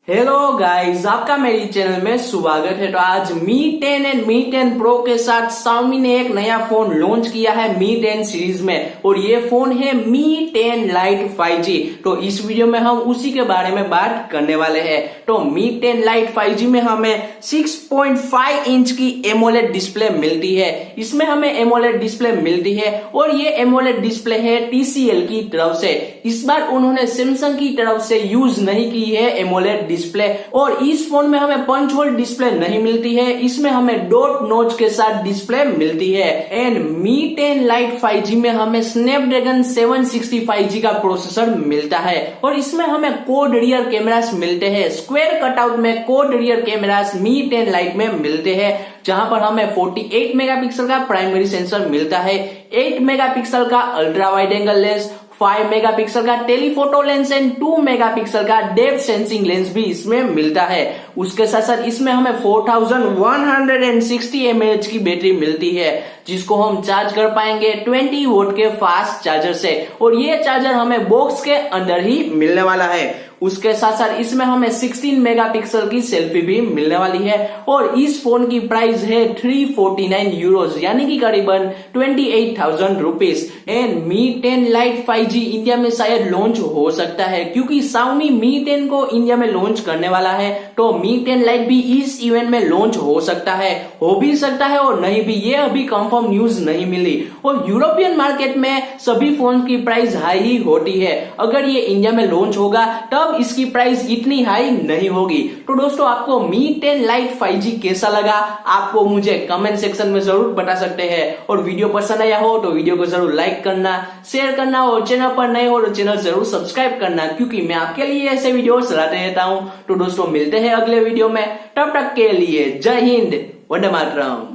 Hello guys, आपका मेरी channel में स्वागत है। तो आज Mi 10 एंड Mi 10 Pro के साथ Xiaomi ने एक नया फोन लॉन्च किया है Mi 10 सीरीज में, और ये फोन है Mi 10 Lite 5G। तो इस वीडियो में हम उसी के बारे में बात करने वाले हैं। तो Mi 10 Lite 5G में हमें 6.5 इंच की एमोलेड डिस्प्ले मिलती है। इसमें हमें एमोलेड डिस्प्ले मिलती है, और ये एमोलेड डिस्प्ले है TCL की तरफ से। इस बार उन्होंने सैमसंग की तरफ से यूज नहीं की है एमोलेड डिस्प्ले। और इस फोन में हमें पंच होल डिस्प्ले नहीं मिलती है, इसमें हमें डॉट नॉच के साथ डिस्प्ले मिलती है। एंड Mi 10 Lite 5G में हमें स्नैपड्रैगन 765G का प्रोसेसर मिलता है, और इसमें हमें कोड रियर कैमरास मिलते हैं। स्क्वायर कटआउट में code rear cameras Mi 10 Lite में मिलते हैं, जहां पर हमें 48 मेगापिक्सल का प्राइमरी सेंसर मिलता है, 8 मेगापिक्सल का ultra wide angle lens, 5 megapixel का टेलीफोटो लेंस एंड 2 मेगापिक्सल का डेप्थ सेंसिंग लेंस भी इसमें मिलता है। उसके साथ साथ इसमें हमें 4160 mAh की बैटरी मिलती है, जिसको हम चार्ज कर पाएंगे 20 वोल्ट के फास्ट चार्जर से, और ये चार्जर हमें बॉक्स के अंदर ही मिलने वाला है। उसके साथ साथ इसमें हमें 16 मेगापिक्सल की सेल्फी भी मिलने वाली है, और इस फोन की प्राइस है 349 यूरोस, यानी कि करीबन 28,000 rupees. And Mi 10 Lite 5G India में शायद लॉन्च हो सकता है, क्योंकि Xiaomi Mi 10 को इंडिया में लॉन्च करने वाला है। तो Mi 10 Lite भी इस इवेंट में लॉन्च हो सकता है, हो भी सकता है और नहीं भी, ये अभी कंफर्म न्यूज नहीं मिली। और यूरोपियन मार्केट में सभी फोन की प्राइस हाई ही होती है, अगर ये इंडिया में लॉन्च होगा तब इसकी प्राइस इतनी हाई नहीं होगी। तो दोस्तों, आपको Mi 10 Lite 5G कैसा लगा, आपको मुझे कमेंट सेक्शन में जरूर बता सकते हैं। और वीडियो पसंद आया हो तो वीडियो को जरूर लाइक करना, शेयर करना, और चैनल पर नए हो तो चैनल जरूर सब्सक्राइब करना, क्योंकि मैं आपके लिए ऐसे वीडियो लाते रहता हूं। तो दोस्तों, मिलते हैं अगले वीडियो में, तब तक के लिए जय हिंद, वंदे मातरम।